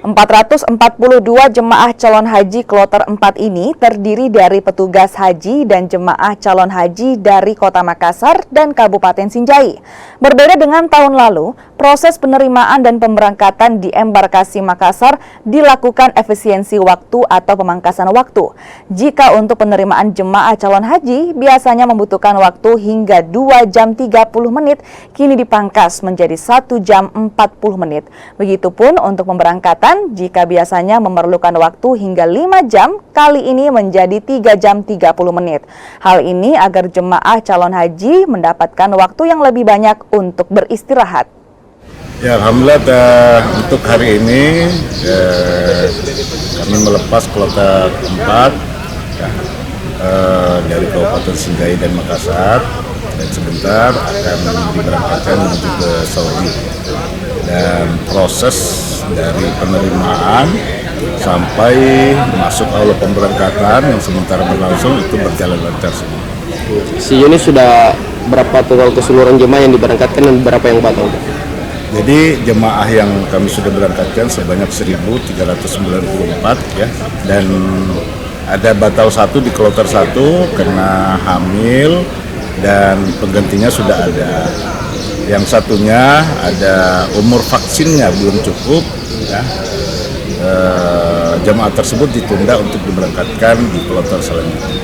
442 jemaah calon haji kloter 4 ini terdiri dari petugas haji dan jemaah calon haji dari Kota Makassar dan Kabupaten Sinjai. Berbeda dengan tahun lalu, proses penerimaan dan pemberangkatan di embarkasi Makassar dilakukan efisiensi waktu atau pemangkasan waktu. Jika untuk penerimaan jemaah calon haji biasanya membutuhkan waktu hingga 2 jam 30 menit, kini dipangkas menjadi 1 jam 40 menit. Begitupun untuk pemberangkatan, jika biasanya memerlukan waktu hingga 5 jam, kali ini menjadi 3 jam 30 menit. Hal ini agar jemaah calon haji mendapatkan waktu yang lebih banyak untuk beristirahat. Ya, alhamdulillah untuk hari ini kami melepas kloter 4 dari Kabupaten Sinjai dan Makassar, dan sebentar akan diberangkatkan menuju ke Saudi. Dan proses dari penerimaan sampai masuk aula pemberangkatan yang sementara berlangsung itu berjalan lancar semua. Sejauh ini sudah berapa total keseluruhan jemaah yang diberangkatkan dan berapa yang batal? Jadi jemaah yang kami sudah berangkatkan sebanyak 1.394 ya, dan ada batal 1 di kloter 1 karena hamil dan penggantinya sudah ada. Yang satunya ada umur vaksinnya belum cukup ya. Jemaah tersebut ditunda untuk diberangkatkan di kloter selanjutnya.